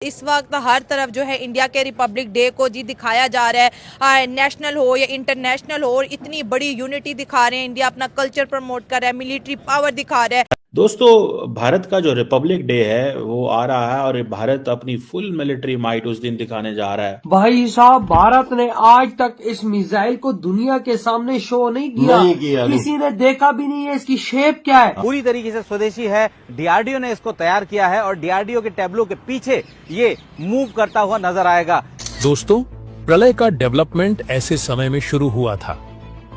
इस वक्त हर तरफ जो है इंडिया के रिपब्लिक डे को जी दिखाया जा रहा है, नेशनल हो या इंटरनेशनल हो, इतनी बड़ी यूनिटी दिखा रहे हैं। इंडिया अपना कल्चर प्रमोट कर रहा है, मिलिट्री पावर दिखा रहा है। दोस्तों, भारत का जो रिपब्लिक डे है वो आ रहा है और भारत अपनी फुल मिलिट्री माइट उस दिन दिखाने जा रहा है। भाई साहब, भारत ने आज तक इस मिसाइल को दुनिया के सामने शो नहीं किया, किसी ने देखा भी नहीं है इसकी शेप क्या है। पूरी तरीके से स्वदेशी है। डीआरडीओ ने इसको तैयार किया है और डीआरडीओ के टैब्लो के पीछे ये मूव करता हुआ नजर आएगा। दोस्तों, प्रलय का डेवलपमेंट ऐसे समय में शुरू हुआ था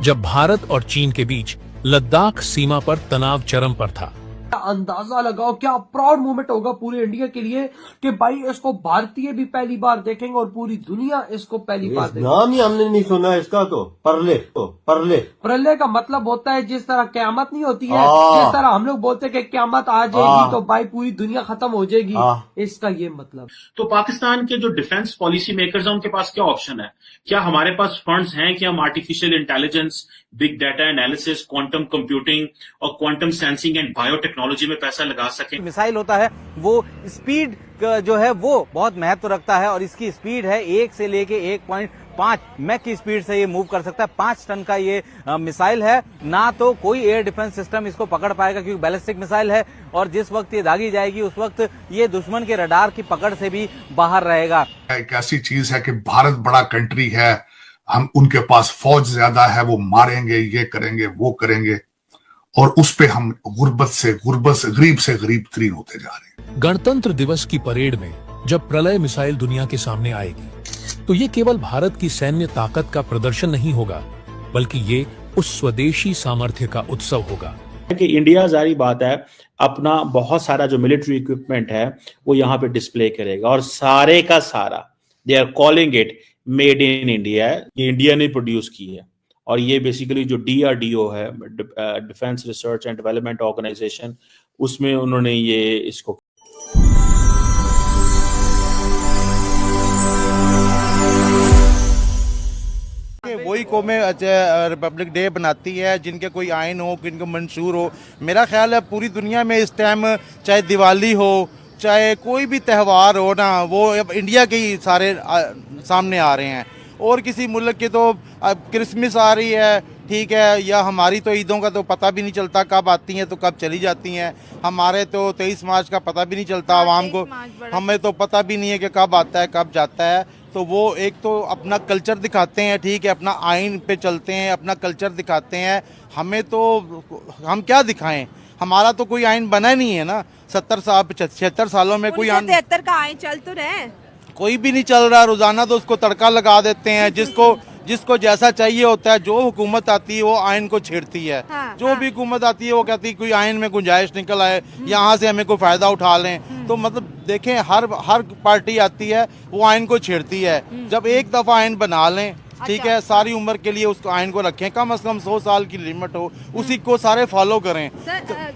जब भारत और चीन के बीच लद्दाख सीमा पर तनाव चरम पर था। अंदाजा लगाओ क्या प्राउड मोमेंट होगा पूरे इंडिया के लिए कि भाई इसको भारतीय भी पहली बार देखेंगे और पूरी दुनिया इसको पहली बार देखेगी। नाम ही हमने नहीं सुना इसका। तो प्रलय का मतलब होता है जिस तरह क़यामत नहीं होती है, जिस तरह हम लोग बोलते हैं कि क़यामत आ जाएगी तो भाई पूरी दुनिया खत्म हो जाएगी, इसका ये मतलब। तो पाकिस्तान के जो डिफेंस पॉलिसी मेकर्स हैं उनके पास क्या ऑप्शन है? क्या हमारे पास फंड्स हैं कि हम artificial intelligence, big data analysis, quantum computing और क्वांटम सेंसिंग एंड बायोटेक्नोलॉजी में पैसा लगा सकें? मिसाइल होता है वो स्पीड जो है वो बहुत महत्व रखता है और इसकी स्पीड है 1 से लेके 1.5 मैक की स्पीड से ये मूव कर सकता है। 5 टन का ये मिसाइल है। ना तो कोई एयर डिफेंस सिस्टम इसको पकड़ पाएगा क्योंकि बैलिस्टिक मिसाइल है और जिस वक्त ये दागी जाएगी उस वक्त ये दुश्मन के रडार की पकड़ से भी बाहर रहेगा। एक ऐसी चीज है कि भारत बड़ा कंट्री है, हम उनके पास फौज ज्यादा है, वो मारेंगे, ये करेंगे, वो करेंगे, और उस पे हम गुर्बत से गरीब तरीन होते जा रहे हैं। गणतंत्र दिवस की परेड में जब प्रलय मिसाइल दुनिया के सामने आएगी तो ये केवल भारत की सैन्य ताकत का प्रदर्शन नहीं होगा, बल्कि ये उस स्वदेशी सामर्थ्य का उत्सव होगा कि इंडिया, जारी बात है, अपना बहुत सारा जो मिलिट्री इक्विपमेंट है वो यहाँ पे डिस्प्ले करेगा और सारे का सारा they are calling it made in India है। ये इंडिया ने प्रोड्यूस की है और ये बेसिकली जो डीआरडीओ है, defence research and development organisation, उसमें उन्होंने ये इसको वही कौमें रिपब्लिक डे बनाती है जिनके कोई आइन हो, जिनको मंशूर हो। मेरा ख्याल है पूरी दुनिया में इस टाइम चाहे दिवाली हो, चाहे कोई भी त्यौहार हो ना, वो अब इंडिया के ही सारे सामने आ रहे हैं। और किसी मुल्क के तो अब क्रिसमस आ रही है, ठीक है, या हमारी तो ईदों का तो पता भी नहीं चलता कब आती हैं तो कब चली जाती हैं। हमारे तो 23 मार्च का पता भी नहीं चलता आवाम को, हमें तो पता भी नहीं है कि कब आता है कब जाता है। तो वो एक तो अपना कल्चर दिखाते हैं, ठीक है, अपना आइन पे चलते हैं, अपना कल्चर दिखाते हैं। हमें तो हम क्या दिखाएं, हमारा तो कोई आइन बना नहीं है ना। 76 सालों में कोई आइन, 73 का आइन चल तो रहे, कोई भी नहीं चल रहा। रोजाना तो उसको तड़का लगा देते हैं, जिसको जैसा चाहिए होता है। जो हुकूमत आती है वो आइन को छेड़ती है। जो भी हुकूमत आती है वो कहती है कोई आइन में गुंजाइश निकल आए, यहाँ से हमें कोई फायदा उठा लें। तो मतलब देखें, हर पार्टी आती है वो आइन को छेड़ती है। जब एक दफा आइन बना लें, ठीक है, सारी उम्र के लिए उस आइन को रखें, कम से कम 100 साल की लिमिट हो, उसी को सारे फॉलो करें।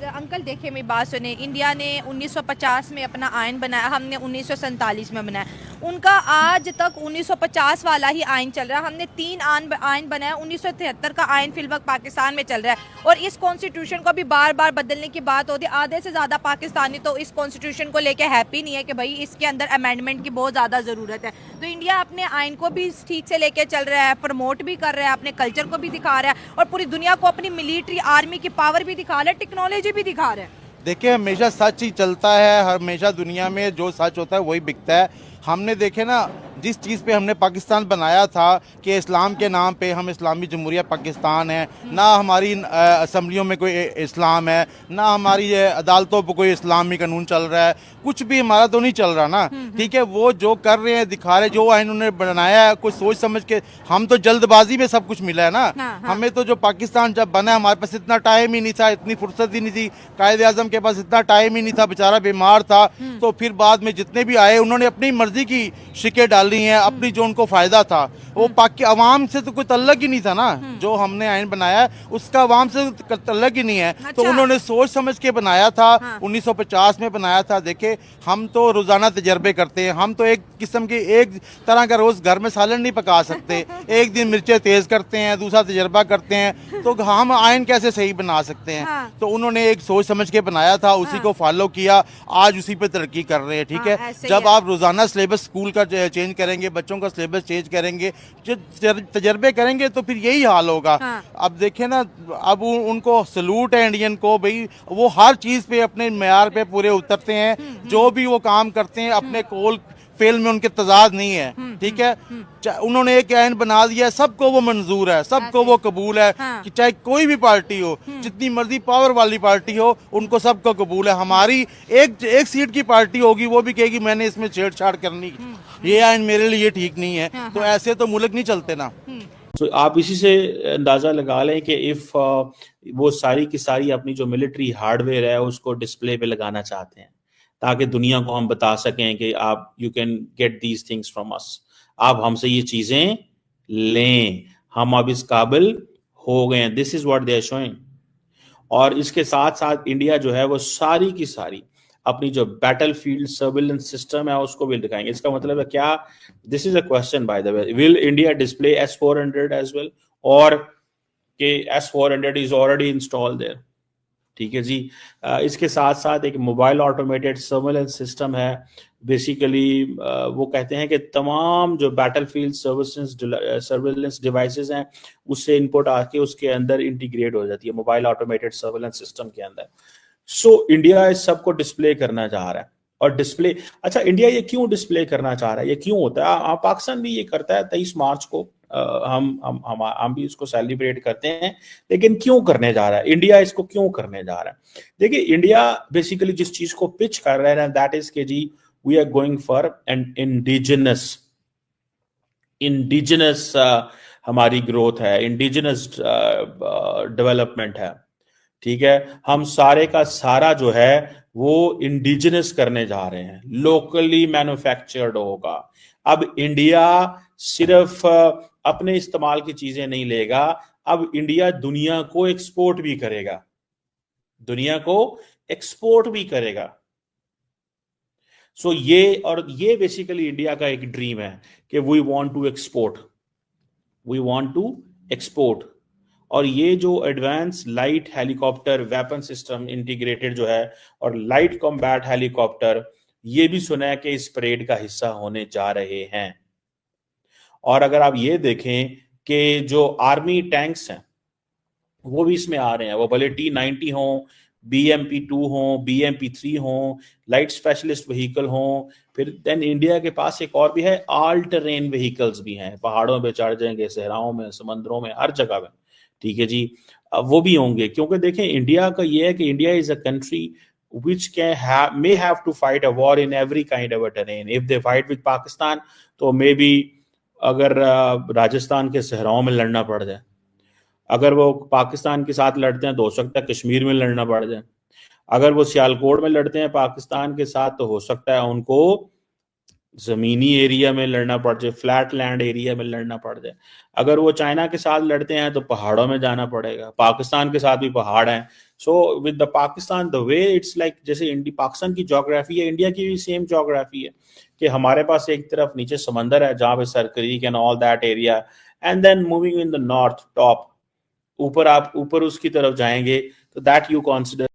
अंकल देखिए मेरी बात सुने, इंडिया ने 1950 में अपना आइन बनाया, हमने 1947 में बनाया। उनका आज तक 1950 वाला ही आइन चल रहा है। हमने 3 आइन बनाया, 1973 का आइन फिलवक्त पाकिस्तान में चल रहा है और इस कॉन्स्टिट्यूशन को भी बार बार बदलने की बात होती है। आधे से ज़्यादा पाकिस्तानी तो इस कॉन्स्टिट्यूशन को लेके हैप्पी नहीं है कि भाई इसके अंदर अमेंडमेंट की बहुत ज़्यादा ज़रूरत है। तो इंडिया अपने आइन को भी ठीक से लेके चल रहा है, प्रमोट भी कर रहा है, अपने कल्चर को भी दिखा रहा है और पूरी दुनिया को अपनी मिलिट्री आर्मी की पावर भी दिखा रहा है, टेक्नोलॉजी भी दिखा रहा है। देखिए, हमेशा सच ही चलता है, हमेशा दुनिया में जो सच होता है वही बिकता है। हमने देखे ना, जिस चीज़ पे हमने पाकिस्तान बनाया था कि इस्लाम के नाम पे हम इस्लामी जमहूरिया पाकिस्तान है, ना हमारी असम्बलियों में कोई इस्लाम है, ना हमारी अदालतों पर कोई इस्लामी कानून चल रहा है, कुछ भी हमारा तो नहीं चल रहा ना, ठीक है। वो जो कर रहे हैं, दिखा रहे, जो आइन उन्होंने बनाया है कुछ सोच समझ के, हम तो जल्दबाजी में सब कुछ मिला है ना। हमें तो जो पाकिस्तान जब बना, हमारे पास इतना टाइम ही नहीं था, इतनी फुर्सत ही नहीं थी, कायदे आज़म के पास इतना टाइम ही नहीं था, बेचारा बीमार था। तो फिर बाद में जितने भी आए उन्होंने अपनी मर्जी की शिकें डाली हैं, अपनी जो उनको फायदा था। वो पाकि अवाम से तो कोई तल्लक ही नहीं था ना। जो हमने आइन बनाया है उसका अवाम से तल्लक ही नहीं है। तो उन्होंने सोच समझ के बनाया था, 1950 में बनाया था। देखे, हम तो रोजाना तजर्बे करते करते हैं। हम तो एक किस्म की एक तरह का रोज़ घर में सालन नहीं पका सकते। एक दिन मिर्चें तेज़ करते हैं, दूसरा तजर्बा करते हैं, तो हम आयन कैसे सही बना सकते हैं? हाँ। तो उन्होंने एक सोच समझ के बनाया था, उसी को फॉलो किया, आज उसी पे तरक्की कर रहे हैं। ठीक हाँ, है, ऐसे ही जब है। आप रोज़ाना सिलेबस स्कूल का चेंज करेंगे, बच्चों का सिलेबस चेंज करेंगे, तजर्बे करेंगे, तो फिर यही हाल होगा। हाँ। अब देखें ना, अब उनको सलूट है इंडियन को, भाई वो हर चीज़ पे अपने मेयार पे पूरे उतरते हैं, जो भी वो काम करते हैं अपने कोल फेल में उनके तजाद नहीं है। ठीक है, उन्होंने एक आयन बना दिया, सबको वो मंजूर है, सबको वो कबूल है हाँ। कि चाहे कोई भी पार्टी हो, जितनी मर्जी पावर वाली पार्टी हो, उनको सबको कबूल है। हमारी एक सीट की पार्टी होगी, वो भी कहेगी मैंने इसमें छेड़छाड़ करनी, ये आयन मेरे लिए ठीक नहीं है। तो ऐसे तो मुल्क नहीं चलते ना। तो आप इसी से अंदाजा लगा लें कि इफ वो सारी की सारी अपनी जो मिलिट्री हार्डवेयर है उसको डिस्प्ले पे लगाना चाहते हैं, ताकि दुनिया को हम बता सकें कि आप you can get these things from us, आप हमसे ये चीजें लें, हम अब इस काबिल हो गए हैं। This is what they are showing. और इसके साथ साथ इंडिया जो है वो सारी की सारी अपनी जो बैटलफील्ड सर्विलेंस सिस्टम है उसको भी दिखाएंगे। इसका मतलब है क्या? This is a question by the way, will India display S-400 as well, और के S-400 is already installed there. ठीक है जी। इसके साथ साथ एक मोबाइल ऑटोमेटेड सर्विलेंस सिस्टम है। बेसिकली वो कहते हैं कि तमाम जो बैटलफील्ड सर्विलेंस डिवाइसेस हैं उससे इनपुट आके उसके अंदर इंटीग्रेट हो जाती है मोबाइल ऑटोमेटेड सर्विलेंस सिस्टम के अंदर। सो इंडिया इस सबको डिस्प्ले करना चाह रहा है। और डिस्प्ले, अच्छा इंडिया ये क्यों डिस्प्ले करना चाह रहा है, ये क्यों होता है? पाकिस्तान भी ये करता है 23 मार्च को, हम भी इसको सेलिब्रेट करते हैं, लेकिन क्यों करने जा रहा है इंडिया, इसको क्यों करने जा रहा है? देखिए इंडिया बेसिकली जिस चीज को पिच कर रहा है दैट इज के जी we are going for an indigenous हमारी ग्रोथ है, इंडिजिनस डेवलपमेंट है। ठीक है, हम सारे का सारा जो है वो इंडिजिनस करने जा रहे हैं, लोकली मैन्युफैक्चर्ड होगा। अब इंडिया सिर्फ अपने इस्तेमाल की चीजें नहीं लेगा, अब इंडिया दुनिया को एक्सपोर्ट भी करेगा, दुनिया को एक्सपोर्ट भी करेगा। सो ये बेसिकली इंडिया का एक ड्रीम है कि वी वांट टू एक्सपोर्ट। और ये जो advance light helicopter weapon system integrated जो है और लाइट कॉम्बैट हेलीकॉप्टर, ये भी सुना है कि इस परेड का हिस्सा होने जा रहे हैं। और अगर आप ये देखें कि जो आर्मी टैंक्स हैं वो भी इसमें आ रहे हैं, वो भले T-90 हो, BMP-2 हो, BMP-3 हो, लाइट स्पेशलिस्ट व्हीकल हो, फिर देन इंडिया के पास एक और भी है, ऑल टेरेन व्हीकल्स भी हैं, पहाड़ों पे चढ़ जाएंगे, सहराओं में, समंदरों में, हर जगह में। ठीक है जी, वो भी होंगे, क्योंकि देखें इंडिया का ये है कि India is a country which may have to fight a war in every kind of a terrain. If they fight with Pakistan, तो maybe अगर राजस्थान के सहराओं में लड़ना पड़ जाए, अगर वो पाकिस्तान के साथ लड़ते हैं तो हो सकता है कश्मीर में लड़ना पड़ जाए, अगर वो सियालकोट में लड़ते हैं पाकिस्तान के साथ तो हो सकता है उनको जमीनी एरिया में लड़ना पड़ जाए, फ्लैट लैंड एरिया में लड़ना पड़ जाए। अगर वो चाइना के साथ लड़ते हैं तो पहाड़ों में जाना पड़ेगा, पाकिस्तान के साथ भी पहाड़ हैं। So with the Pakistan the way it's like, जैसे पाकिस्तान की ज्योग्राफी है, इंडिया की भी सेम ज्योग्राफी है कि हमारे पास एक तरफ नीचे समंदर है जहां पे Sir Creek and all that area, and then moving in the north top, ऊपर आप ऊपर उसकी तरफ जाएंगे तो दैट यू कंसिडर